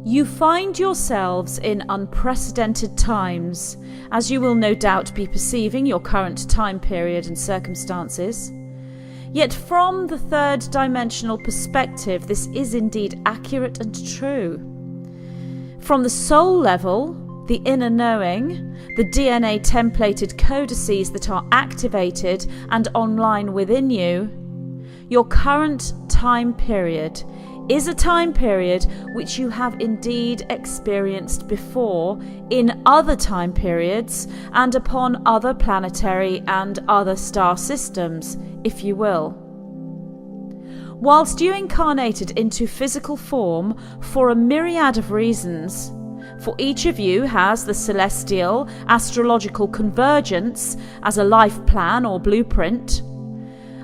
You find yourselves in unprecedented times, as you will no doubt be perceiving your current time period and circumstances. Yet from the third dimensional perspective, this is indeed accurate and true. From the soul level, the inner knowing, the DNA templated codices that are activated and online within you, your current time period is a time period which you have indeed experienced before in other time periods and upon other planetary and other star systems, if you will. Whilst you incarnated into physical form for a myriad of reasons, for each of you has the celestial astrological convergence as a life plan or blueprint.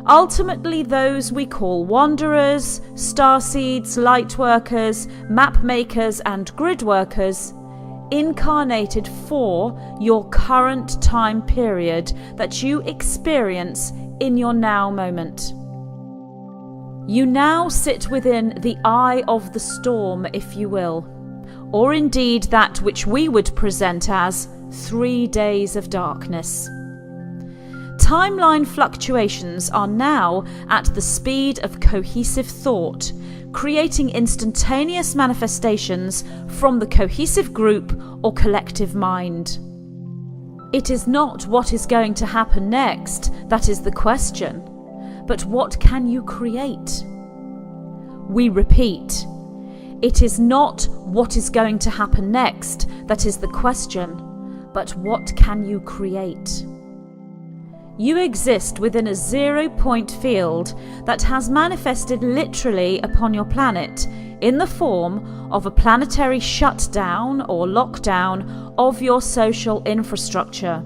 Ultimately, those we call wanderers, starseeds, light workers, map makers and grid workers incarnated for your current time period that you experience in your now moment. You now sit within the eye of the storm, if you will, or indeed that which we would present as 3 days of darkness. Timeline fluctuations are now at the speed of cohesive thought, creating instantaneous manifestations from the cohesive group or collective mind. It is not what is going to happen next that is the question, but what can you create? We repeat, it is not what is going to happen next that is the question, but what can you create? You exist within a 0-point field that has manifested literally upon your planet in the form of a planetary shutdown or lockdown of your social infrastructure.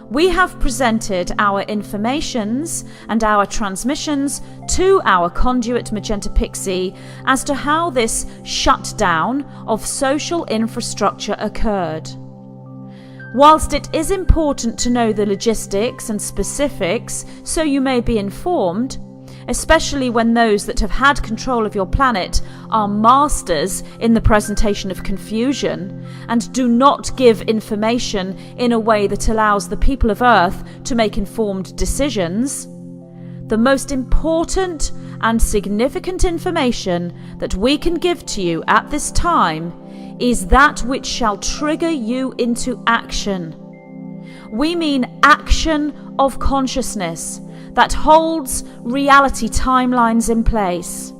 We have presented our informations and our transmissions to our conduit Magenta Pixie as to how this shutdown of social infrastructure occurred. Whilst it is important to know the logistics and specifics so you may be informed, especially when those that have had control of your planet are masters in the presentation of confusion and do not give information in a way that allows the people of Earth to make informed decisions, the most important and significant information that we can give to you at this time is that which shall trigger you into action. We mean action of consciousness that holds reality timelines in place.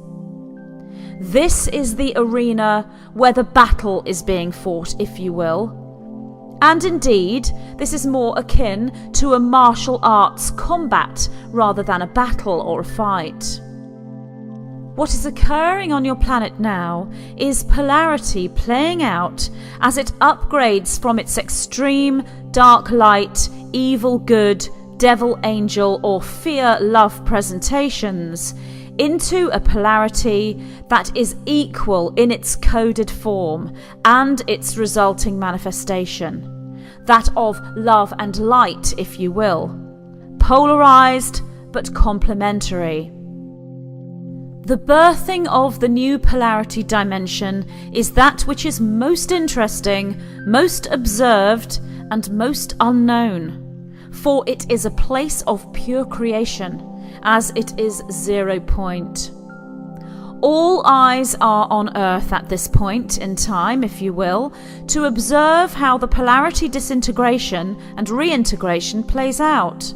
This is the arena where the battle is being fought, if you will. And indeed, this is more akin to a martial arts combat rather than a battle or a fight. What is occurring on your planet now is polarity playing out as it upgrades from its extreme dark light, evil good, devil angel or fear love presentations into a polarity that is equal in its coded form and its resulting manifestation, that of love and light, if you will, polarized but complementary. The birthing of the new polarity dimension is that which is most interesting, most observed, and most unknown, for it is a place of pure creation, as it is 0 point. All eyes are on Earth at this point in time, if you will, to observe how the polarity disintegration and reintegration plays out.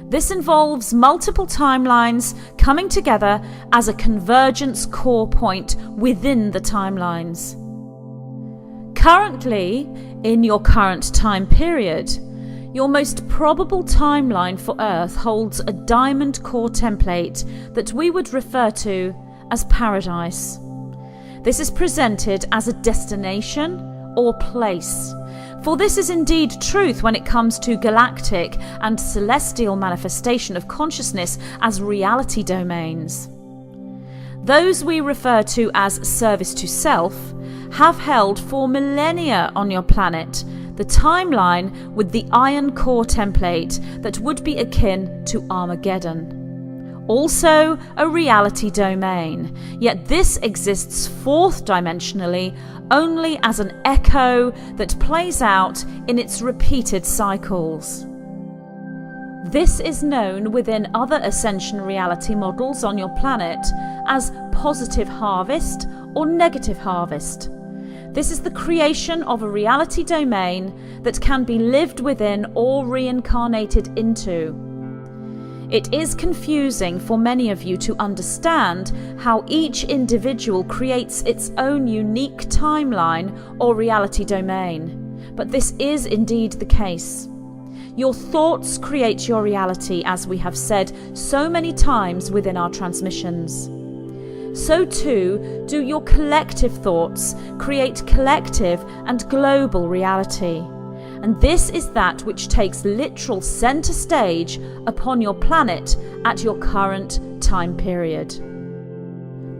This involves multiple timelines coming together as a convergence core point within the timelines. Currently, in your current time period, your most probable timeline for Earth holds a diamond core template that we would refer to as paradise. This is presented as a destination or place. For this is indeed truth when it comes to galactic and celestial manifestation of consciousness as reality domains. Those we refer to as service to self have held for millennia on your planet the timeline with the iron core template that would be akin to Armageddon, also a reality domain, yet this exists fourth dimensionally only as an echo that plays out in its repeated cycles. This is known within other Ascension reality models on your planet as positive harvest or negative harvest. This is the creation of a reality domain that can be lived within or reincarnated into. It is confusing for many of you to understand how each individual creates its own unique timeline or reality domain, but this is indeed the case. Your thoughts create your reality, as we have said so many times within our transmissions. So too do your collective thoughts create collective and global reality. And this is that which takes literal center stage upon your planet at your current time period.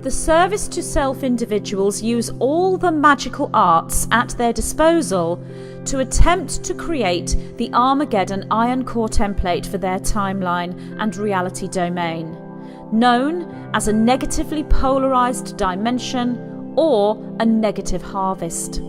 The service to self individuals use all the magical arts at their disposal to attempt to create the Armageddon Iron Core template for their timeline and reality domain, known as a negatively polarized dimension or a negative harvest.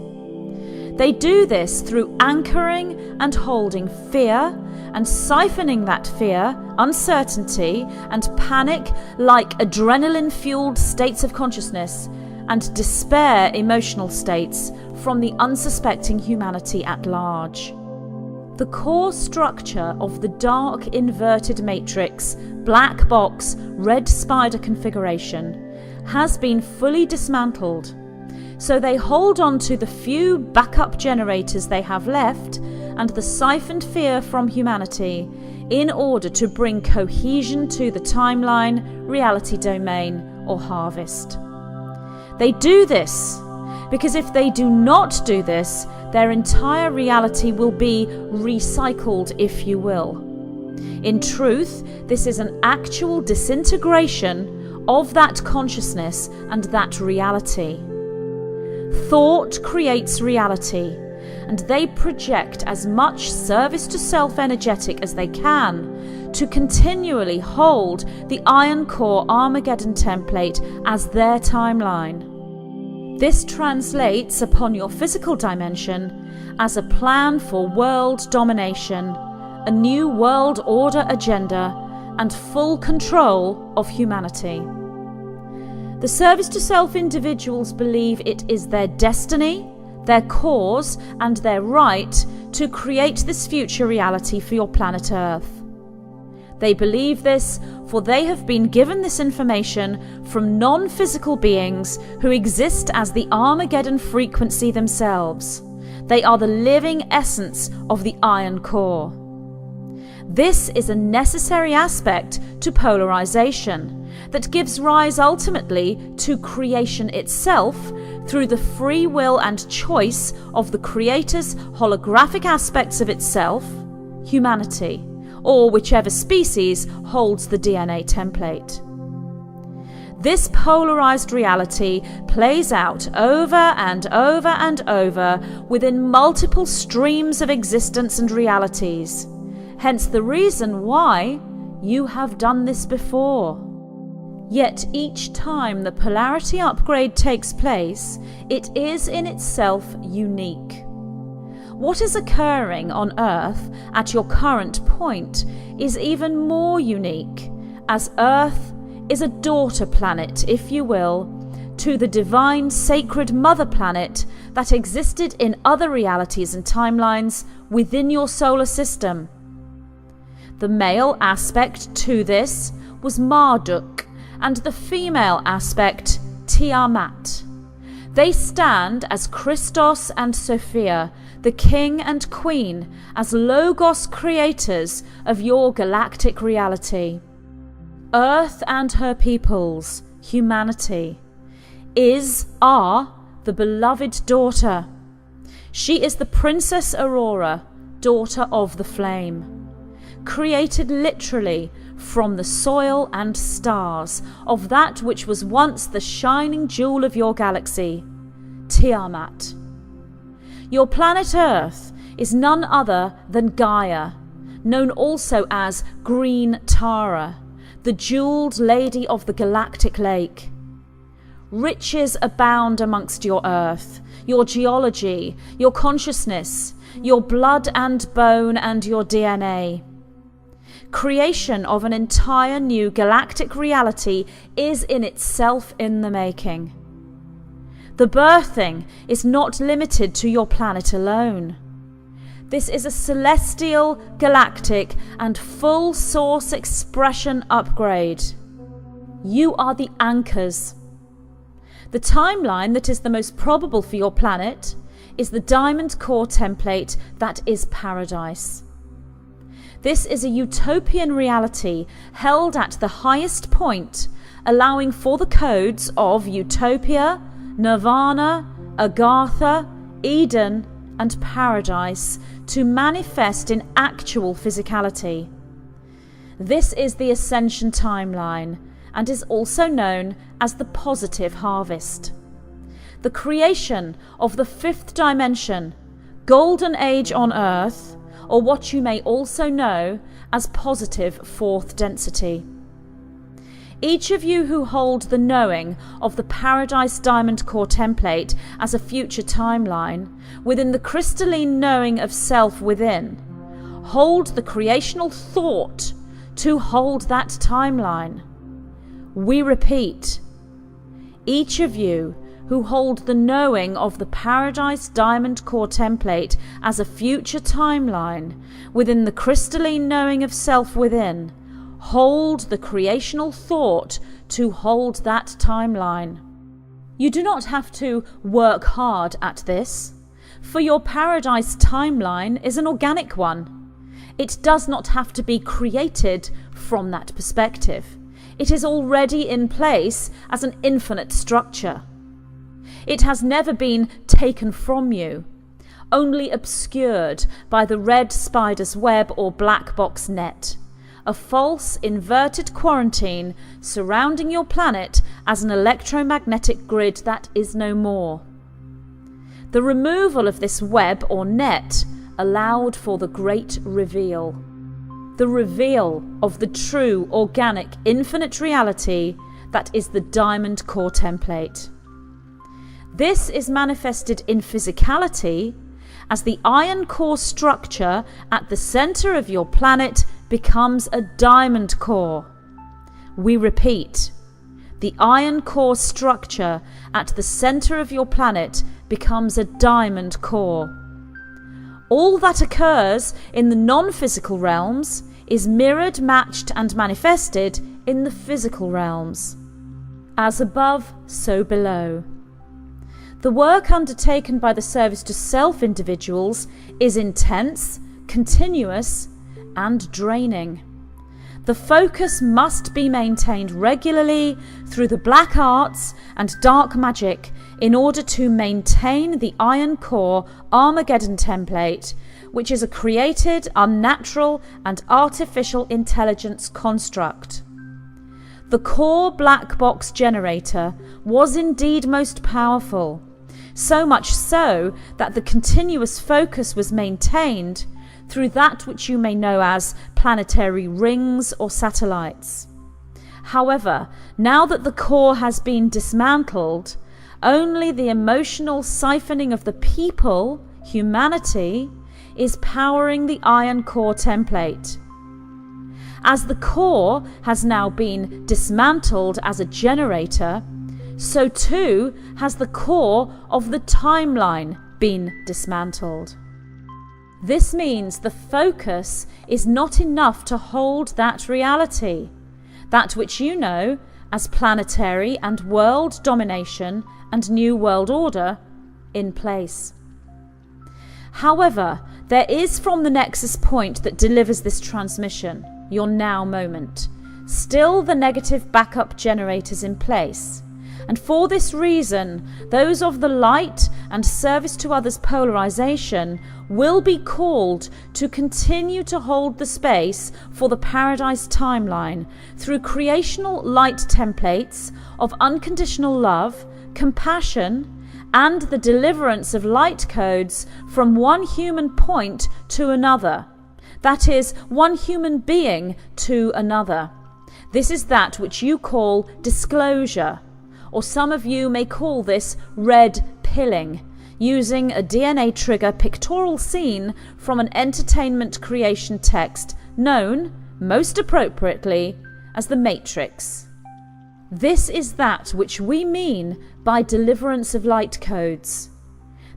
They do this through anchoring and holding fear and siphoning that fear, uncertainty, and panic like adrenaline-fueled states of consciousness and despair emotional states from the unsuspecting humanity at large. The core structure of the dark inverted matrix, black box, red spider configuration has been fully dismantled. So they hold on to the few backup generators they have left and the siphoned fear from humanity in order to bring cohesion to the timeline, reality domain, or harvest. They do this because if they do not do this, their entire reality will be recycled, if you will. In truth, this is an actual disintegration of that consciousness and that reality. Thought creates reality, and they project as much service to self energetic as they can to continually hold the Iron Core Armageddon template as their timeline. This translates upon your physical dimension as a plan for world domination, a new world order agenda, and full control of humanity. The service to self individuals believe it is their destiny, their cause, and their right to create this future reality for your planet Earth. They believe this, for they have been given this information from non-physical beings who exist as the Armageddon frequency themselves. They are the living essence of the Iron Core. This is a necessary aspect to polarization that gives rise ultimately to creation itself through the free will and choice of the Creator's holographic aspects of itself, humanity, or whichever species holds the DNA template. This polarized reality plays out over and over and over within multiple streams of existence and realities. Hence the reason why you have done this before. Yet each time the polarity upgrade takes place, it is in itself unique. What is occurring on Earth at your current point is even more unique, as Earth is a daughter planet, if you will, to the divine sacred mother planet that existed in other realities and timelines within your solar system. The male aspect to this was Marduk, and the female aspect, Tiamat. They stand as Christos and Sophia, the king and queen, as Logos creators of your galactic reality. Earth and her peoples, humanity, are the beloved daughter. She is the Princess Aurora, daughter of the flame, created literally from the soil and stars of that which was once the shining jewel of your galaxy, Tiamat. Your planet Earth is none other than Gaia, known also as Green Tara, the jeweled lady of the galactic lake. Riches abound amongst your earth, your geology, your consciousness, your blood and bone, and your DNA. Creation of an entire new galactic reality is in itself in the making. The birthing is not limited to your planet alone. This is a celestial, galactic, and full source expression upgrade. You are the anchors. The timeline that is the most probable for your planet is the Diamond Core template that is paradise. This is a utopian reality held at the highest point, allowing for the codes of Utopia, Nirvana, Agartha, Eden, and Paradise to manifest in actual physicality. This is the Ascension Timeline and is also known as the Positive Harvest. The creation of the fifth dimension, Golden Age on Earth, or what you may also know as positive fourth density. Each of you who hold the knowing of the Paradise Diamond Core template as a future timeline, within the crystalline knowing of self within, hold the creational thought to hold that timeline. We repeat, each of you who hold the knowing of the Paradise Diamond Core template as a future timeline within the crystalline knowing of self within, hold the creational thought to hold that timeline. You do not have to work hard at this, for your Paradise timeline is an organic one. It does not have to be created from that perspective. It is already in place as an infinite structure. It has never been taken from you, only obscured by the red spider's web or black box net, a false inverted quarantine surrounding your planet as an electromagnetic grid that is no more. The removal of this web or net allowed for the great reveal. The reveal of the true, organic, infinite reality that is the Diamond Core template. This is manifested in physicality as the iron core structure at the center of your planet becomes a diamond core. We repeat, the iron core structure at the center of your planet becomes a diamond core. All that occurs in the non-physical realms is mirrored, matched, and manifested in the physical realms. As above, so below. The work undertaken by the Service to Self individuals is intense, continuous, and draining. The focus must be maintained regularly through the black arts and dark magic in order to maintain the Iron Core Armageddon template, which is a created, unnatural, and artificial intelligence construct. The core black box generator was indeed most powerful, so much so that the continuous focus was maintained through that which you may know as planetary rings or satellites. However, now that the core has been dismantled, only the emotional siphoning of the people, humanity, is powering the Iron Core template. As the core has now been dismantled as a generator, so too has the core of the timeline been dismantled. This means the focus is not enough to hold that reality, that which you know as planetary and world domination and New World Order, in place. However, there is from the nexus point that delivers this transmission, your now moment, still the negative backup generators in place. And for this reason, those of the light and service to others polarization will be called to continue to hold the space for the Paradise timeline through creational light templates of unconditional love, compassion, and the deliverance of light codes from one human point to another. That is, one human being to another. This is that which you call disclosure, or some of you may call this red pilling, using a DNA trigger pictorial scene from an entertainment creation text known, most appropriately, as the Matrix. This is that which we mean by deliverance of light codes.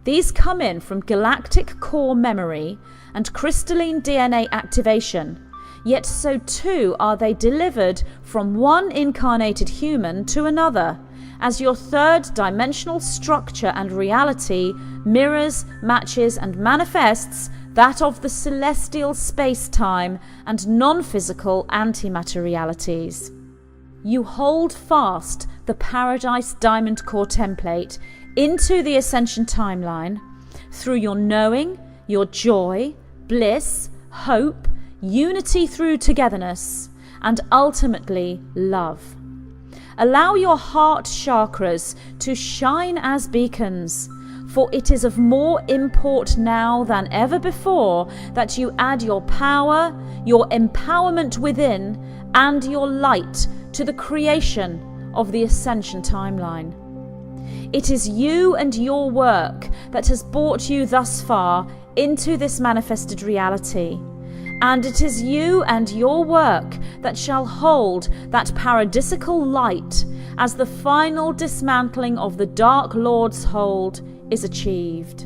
These come in from galactic core memory and crystalline DNA activation, yet so too are they delivered from one incarnated human to another, as your third dimensional structure and reality mirrors, matches and manifests that of the celestial space-time and non-physical antimatter realities. You hold fast the Paradise Diamond Core template into the Ascension Timeline through your knowing, your joy, bliss, hope, unity through togetherness, and ultimately love. Allow your heart chakras to shine as beacons, for it is of more import now than ever before that you add your power, your empowerment within, and your light to the creation of the Ascension Timeline. It is you and your work that has brought you thus far into this manifested reality. And it is you and your work that shall hold that paradisical light as the final dismantling of the Dark Lord's hold is achieved.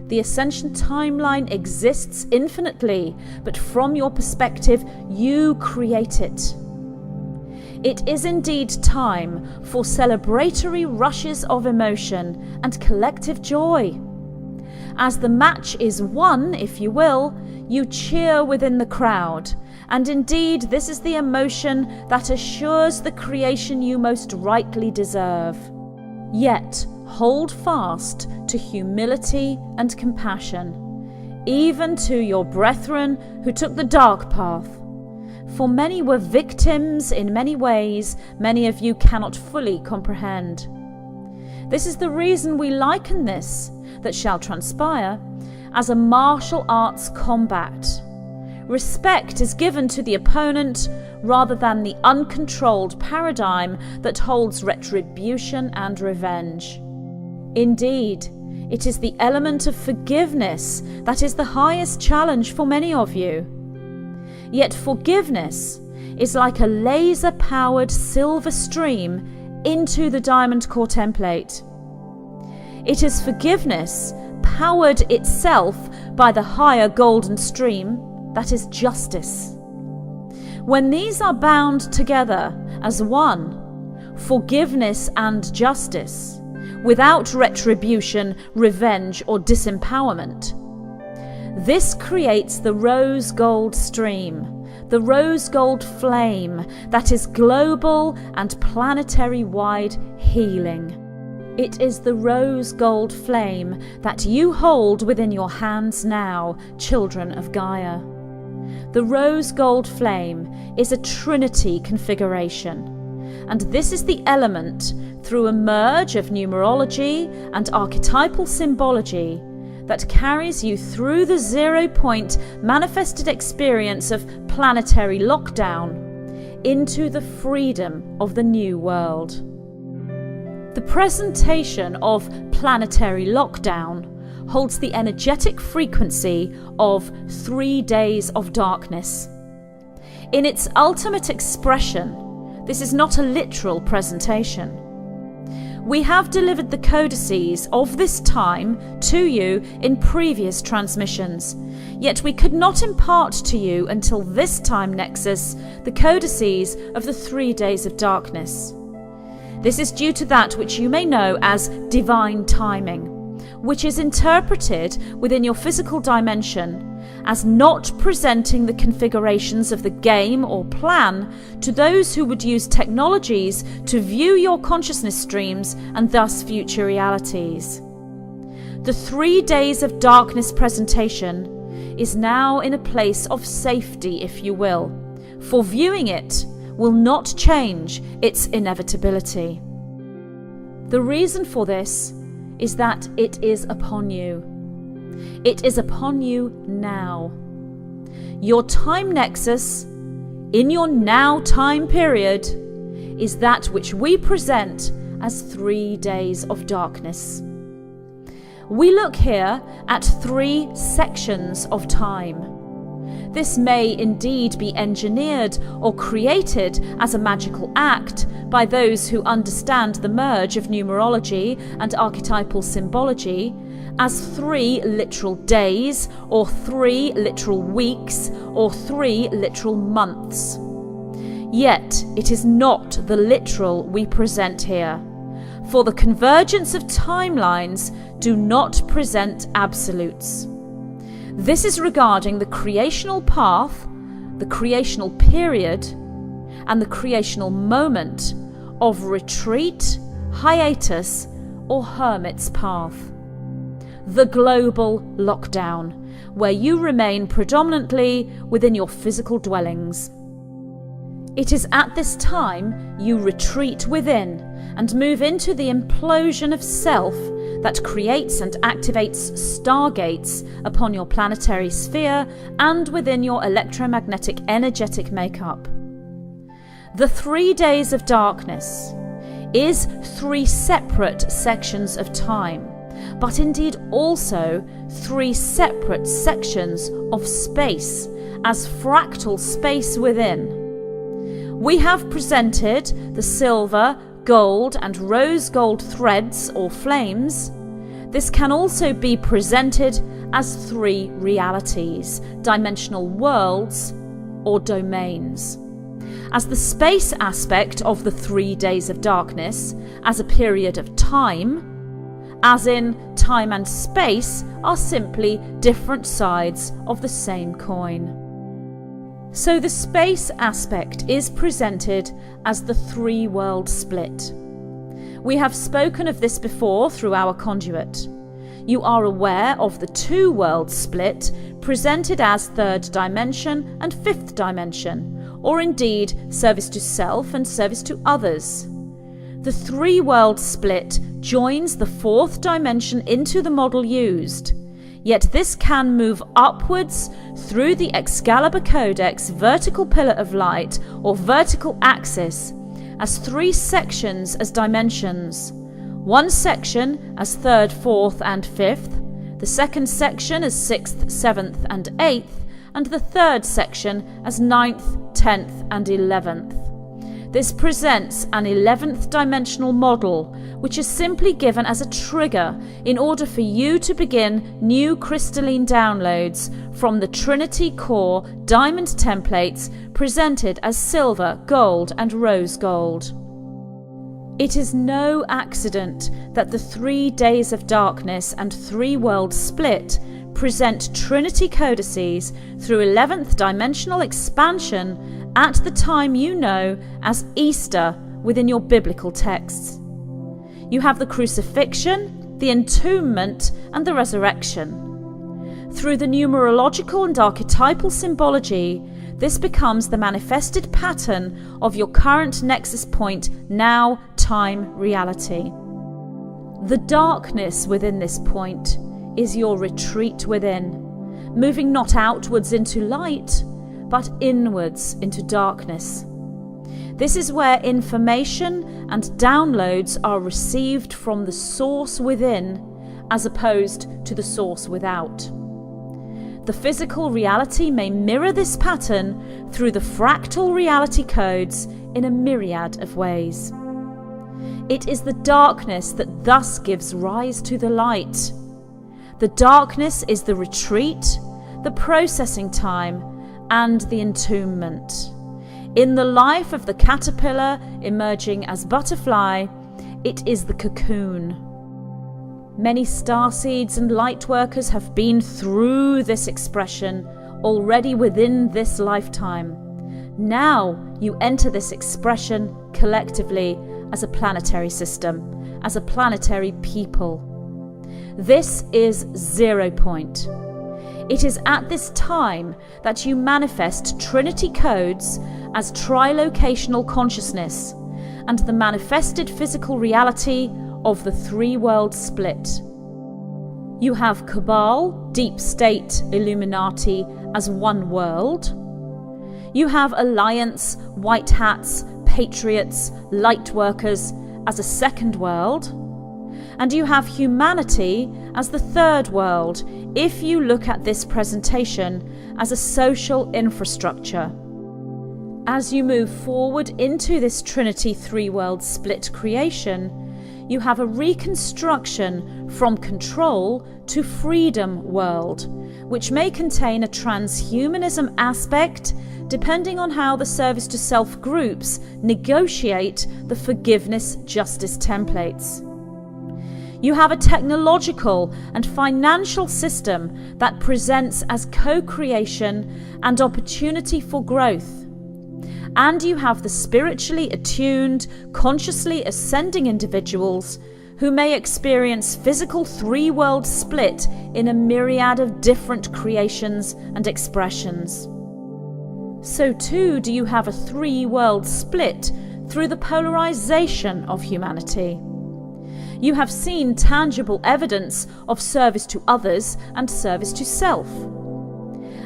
The Ascension Timeline exists infinitely, but from your perspective, you create it. It is indeed time for celebratory rushes of emotion and collective joy. As the match is won, if you will, you cheer within the crowd, and indeed this is the emotion that assures the creation you most rightly deserve. Yet hold fast to humility and compassion, even to your brethren who took the dark path. For many were victims in many ways many of you cannot fully comprehend. This is the reason we liken this, that shall transpire, as a martial arts combat. Respect is given to the opponent rather than the uncontrolled paradigm that holds retribution and revenge. Indeed, it is the element of forgiveness that is the highest challenge for many of you. Yet forgiveness is like a laser-powered silver stream into the Diamond Core template. It is forgiveness powered itself by the higher golden stream that is justice. When these are bound together as one, forgiveness and justice, without retribution, revenge or disempowerment, this creates the rose gold stream, the rose gold flame that is global and planetary-wide healing. It is the rose gold flame that you hold within your hands now, children of Gaia. The rose gold flame is a trinity configuration, and this is the element, through a merge of numerology and archetypal symbology, that carries you through the 0-point manifested experience of planetary lockdown into the freedom of the new world. The presentation of planetary lockdown holds the energetic frequency of 3 days of darkness. In its ultimate expression, this is not a literal presentation. We have delivered the codices of this time to you in previous transmissions, yet we could not impart to you until this time nexus the codices of the 3 days of darkness. This is due to that which you may know as divine timing, which is interpreted within your physical dimension as not presenting the configurations of the game or plan to those who would use technologies to view your consciousness streams and thus future realities. The 3 days of darkness presentation is now in a place of safety, if you will, for viewing it will not change its inevitability. The reason for this is that it is upon you. It is upon you now. Your time nexus in your now time period, is that which we present as 3 days of darkness. We look here at 3 sections of time. This may indeed be engineered or created as a magical act by those who understand the merge of numerology and archetypal symbology as 3 literal days, or 3 literal weeks, or 3 literal months. Yet it is not the literal we present here, for the convergence of timelines do not present absolutes. This is regarding the creational path, the creational period, and the creational moment of retreat, hiatus, or hermit's path. The global lockdown, where you remain predominantly within your physical dwellings. It is at this time you retreat within and move into the implosion of self that creates and activates stargates upon your planetary sphere and within your electromagnetic energetic makeup. The 3 days of darkness is 3 separate sections of time, but indeed also 3 separate sections of space as fractal space within. We have presented the silver, gold and rose gold threads or flames. This can also be presented as 3 realities, dimensional worlds or domains. As the space aspect of the 3 days of darkness as a period of time, as in time and space are simply different sides of the same coin. So the space aspect is presented as the 3-world split. We have spoken of this before through our conduit. You are aware of the 2-world split presented as 3rd dimension and 5th dimension, or indeed service to self and service to others. The 3-world split joins the 4th dimension into the model used. Yet this can move upwards through the Excalibur Codex vertical pillar of light or vertical axis as 3 sections as dimensions. 1 section as 3rd, 4th and 5th, the 2nd section as 6th, 7th and 8th, and the 3rd section as 9th, 10th and 11th. This presents an 11th dimensional model, which is simply given as a trigger in order for you to begin new crystalline downloads from the Trinity Core diamond templates presented as silver, gold and rose gold. It is no accident that the 3 days of darkness and 3-world split present Trinity codices through 11th dimensional expansion at the time you know as Easter within your biblical texts. You have the crucifixion, the entombment, and the resurrection. Through the numerological and archetypal symbology, this becomes the manifested pattern of your current nexus point, now time reality. The darkness within this point is your retreat within, moving not outwards into light, but inwards into darkness. This is where information and downloads are received from the source within, as opposed to the source without. The physical reality may mirror this pattern through the fractal reality codes in a myriad of ways. It is the darkness that thus gives rise to the light. The darkness is the retreat, the processing time, and the entombment. In the life of the caterpillar emerging as butterfly, it is the cocoon. Many starseeds and lightworkers have been through this expression already within this lifetime. Now you enter this expression collectively as a planetary system, as a planetary people. This is 0 point. It is at this time that you manifest Trinity codes as trilocational consciousness and the manifested physical reality of the 3-world split. You have Cabal, Deep State, Illuminati as one world. You have Alliance, White Hats, Patriots, Lightworkers as a second world, and you have humanity as the third world if you look at this presentation as a social infrastructure. As you move forward into this Trinity three-world split creation, you have a reconstruction from control to freedom world, which may contain a transhumanism aspect depending on how the service to self groups negotiate the forgiveness justice templates. You have a technological and financial system that presents as co-creation and opportunity for growth. And you have the spiritually attuned, consciously ascending individuals who may experience physical three-world split in a myriad of different creations and expressions. So too do you have a three-world split through the polarization of humanity. You have seen tangible evidence of service to others and service to self.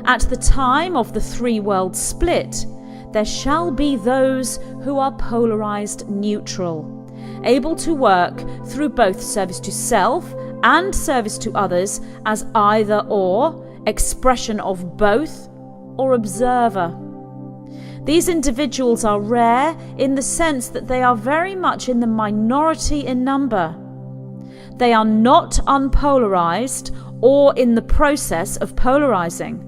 At the time of the three-world split, there shall be those who are polarized neutral, able to work through both service to self and service to others as either or, expression of both, or observer. These individuals are rare in the sense that they are very much in the minority in number. They are not unpolarized or in the process of polarizing.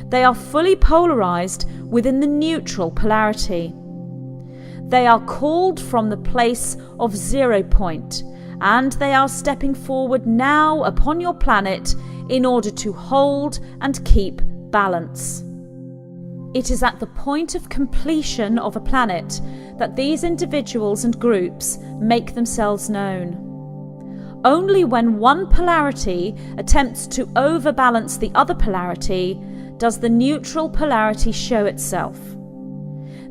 They are fully polarized within the neutral polarity. They are called from the place of 0 point, and they are stepping forward now upon your planet in order to hold and keep balance. It is at the point of completion of a planet that these individuals and groups make themselves known. Only when one polarity attempts to overbalance the other polarity does the neutral polarity show itself.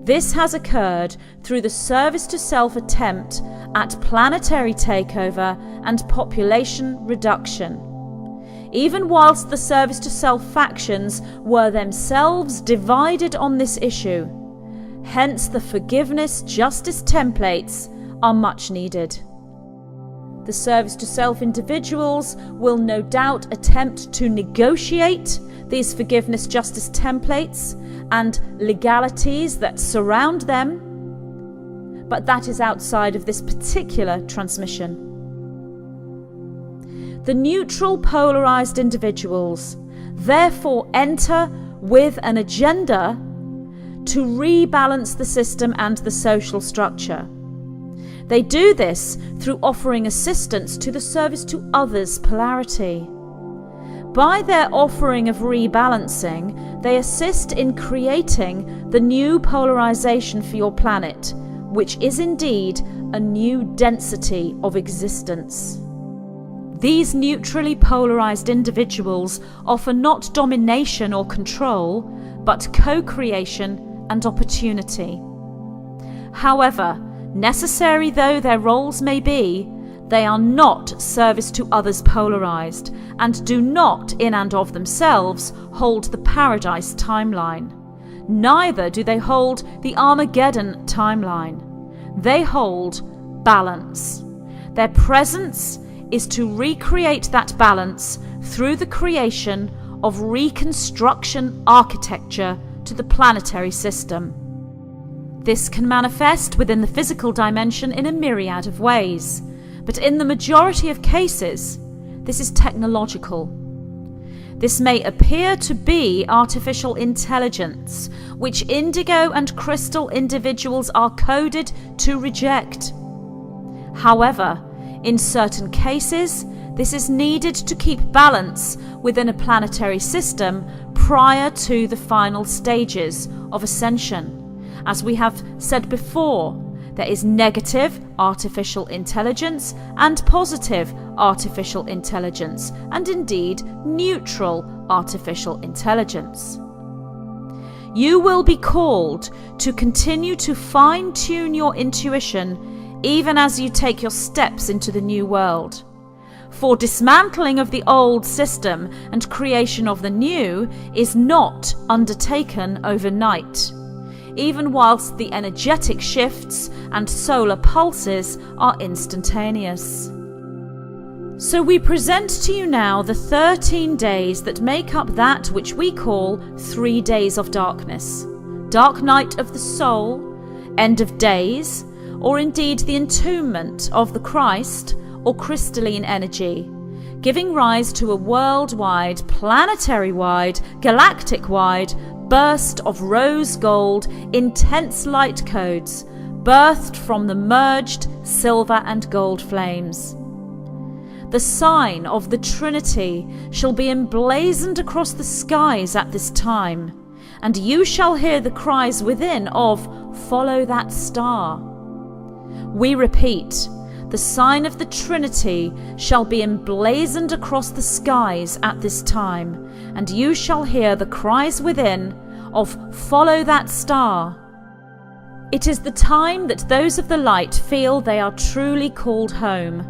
This has occurred through the service to self attempt at planetary takeover and population reduction. Even whilst the service to self factions were themselves divided on this issue, hence the forgiveness justice templates are much needed. The service to self individuals will no doubt attempt to negotiate these forgiveness justice templates and legalities that surround them, but that is outside of this particular transmission. The neutral polarized individuals therefore enter with an agenda to rebalance the system and the social structure. They do this through offering assistance to the service to others polarity. By their offering of rebalancing, they assist in creating the new polarization for your planet, which is indeed a new density of existence. These neutrally polarized individuals offer not domination or control, but co-creation and opportunity. However, necessary though their roles may be, they are not service to others polarized, and do not in and of themselves hold the Paradise timeline. Neither do they hold the Armageddon timeline. They hold balance. Their presence is to recreate that balance through the creation of reconstruction architecture to the planetary system. This can manifest within the physical dimension in a myriad of ways, but in the majority of cases, this is technological. This may appear to be artificial intelligence, which indigo and crystal individuals are coded to reject. However, in certain cases, this is needed to keep balance within a planetary system prior to the final stages of ascension. As we have said before, there is negative artificial intelligence and positive artificial intelligence, and indeed neutral artificial intelligence. You will be called to continue to fine-tune your intuition even as you take your steps into the new world. For dismantling of the old system and creation of the new is not undertaken overnight. even whilst the energetic shifts and solar pulses are instantaneous. So we present to you now the 13 days that make up that which we call 3 days of darkness, dark night of the soul, end of days, or indeed the entombment of the Christ or crystalline energy, giving rise to a worldwide, planetary-wide, galactic-wide burst of rose gold, intense light codes, birthed from the merged silver and gold flames. The sign of the Trinity shall be emblazoned across the skies at this time, and you shall hear the cries within of, "Follow that star." We repeat, the sign of the Trinity shall be emblazoned across the skies at this time, and you shall hear the cries within of, "Follow that star." It is the time that those of the light feel they are truly called home.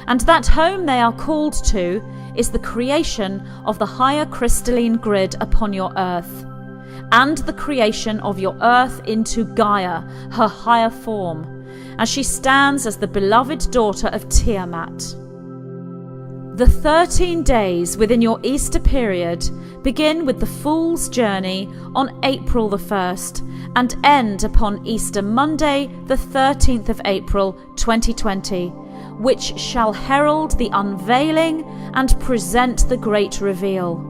And that home they are called to is the creation of the higher crystalline grid upon your earth, and the creation of your earth into Gaia, her higher form, as she stands as the beloved daughter of Tiamat. The 13 days within your Easter period begin with the Fool's Journey on April the 1st and end upon Easter Monday, the 13th of April 2020, which shall herald the unveiling and present the great reveal.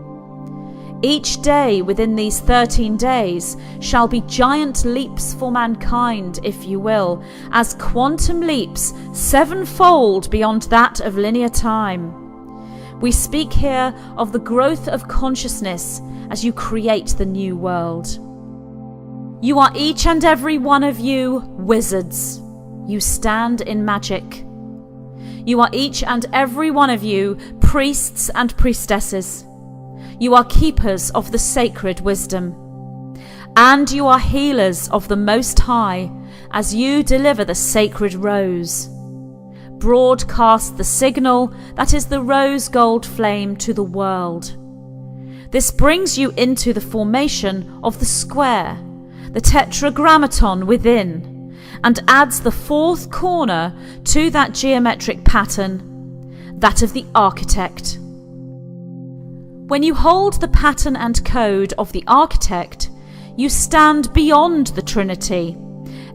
Each day within these 13 days shall be giant leaps for mankind, if you will, as quantum leaps sevenfold beyond that of linear time. We speak here of the growth of consciousness as you create the new world. You are each and every one of you wizards. You stand in magic. You are each and every one of you priests and priestesses. You are keepers of the sacred wisdom. And you are healers of the Most High as you deliver the sacred rose. Broadcast the signal that is the rose gold flame to the world. This brings you into the formation of the square, the tetragrammaton within, and adds the fourth corner to that geometric pattern, that of the architect. When you hold the pattern and code of the architect, you stand beyond the Trinity,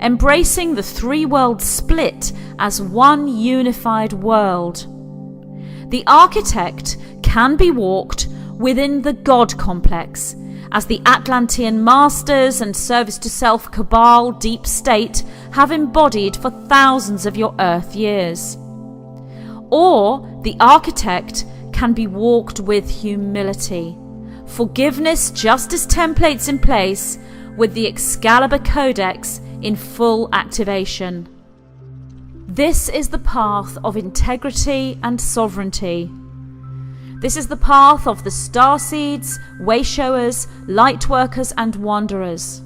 embracing the three-world split as one unified world. The architect can be walked within the God complex, as the Atlantean masters and service-to-self cabal deep state have embodied for thousands of your Earth years. Or the architect can be walked with humility, forgiveness, justice templates in place, with the Excalibur Codex in full activation. This is the path of integrity and sovereignty. This is the path of the starseeds, wayshowers, lightworkers and wanderers.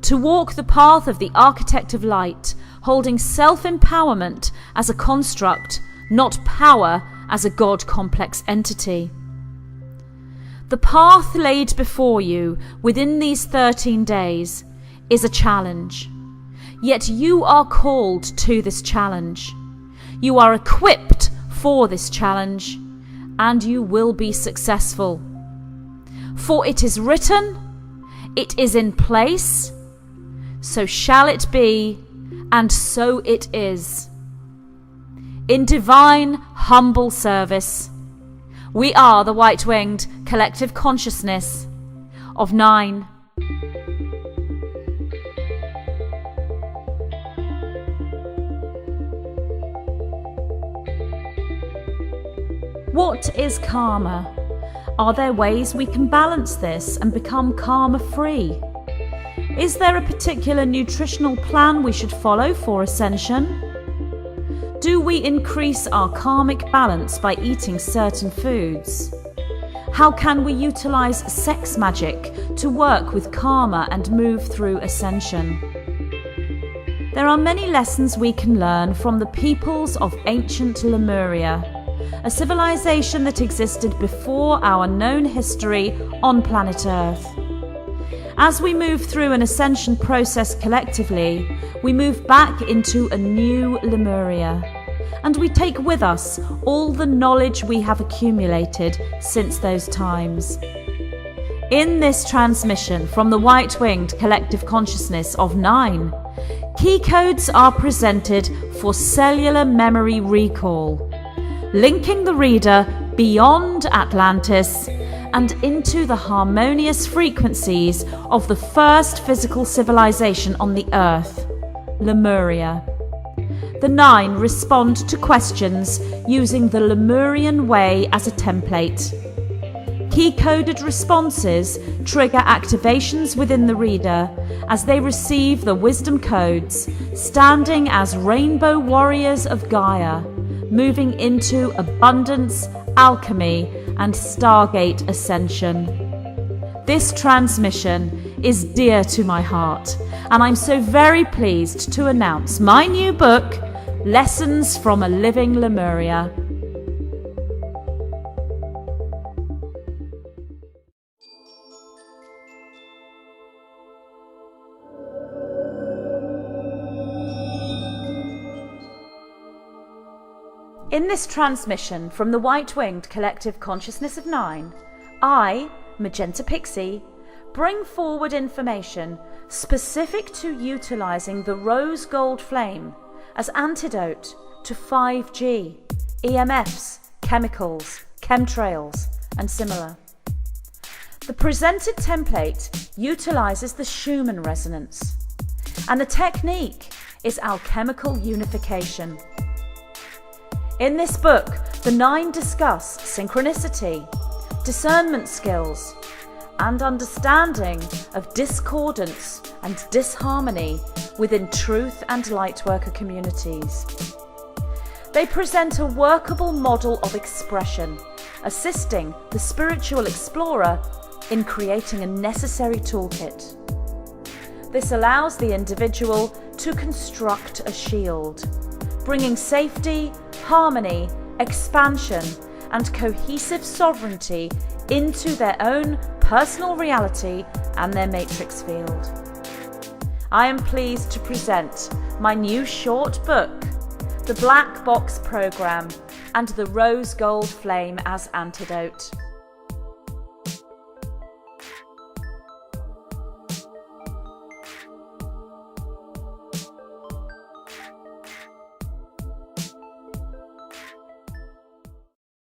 To walk the path of the architect of light, holding self-empowerment as a construct, not power as a God-complex entity. The path laid before you within these 13 days is a challenge. Yet you are called to this challenge. You are equipped for this challenge, and you will be successful. For it is written, it is in place, so shall it be, and so it is. In divine, humble service, we are the white-winged collective consciousness of 9. What is karma? Are there ways we can balance this and become karma-free? Is there a particular nutritional plan we should follow for ascension? Do we increase our karmic balance by eating certain foods? How can we utilize sex magic to work with karma and move through ascension? There are many lessons we can learn from the peoples of ancient Lemuria, a civilization that existed before our known history on planet Earth. As we move through an ascension process collectively, we move back into a new Lemuria, and we take with us all the knowledge we have accumulated since those times. In this transmission from the white-winged collective consciousness of 9, key codes are presented for cellular memory recall, linking the reader beyond Atlantis and into the harmonious frequencies of the first physical civilization on the Earth, Lemuria. The 9 respond to questions using the Lemurian way as a template. Key-coded responses trigger activations within the reader as they receive the wisdom codes, standing as rainbow warriors of Gaia, moving into abundance, alchemy, and Stargate Ascension. This transmission is dear to my heart, and I'm so very pleased to announce my new book, Lessons from a Living Lemuria. In this transmission from the white-winged collective consciousness of 9, I, Magenta Pixie, bring forward information specific to utilising the rose gold flame as antidote to 5G, EMFs, chemicals, chemtrails, and similar. The presented template utilises the Schumann resonance, and the technique is alchemical unification. In this book, the 9 discuss synchronicity, discernment skills, and understanding of discordance and disharmony within truth and lightworker communities. They present a workable model of expression, assisting the spiritual explorer in creating a necessary toolkit. This allows the individual to construct a shield, bringing safety, harmony, expansion, and cohesive sovereignty into their own personal reality and their matrix field. I am pleased to present my new short book, The Black Box Program and the Rose Gold Flame as Antidote.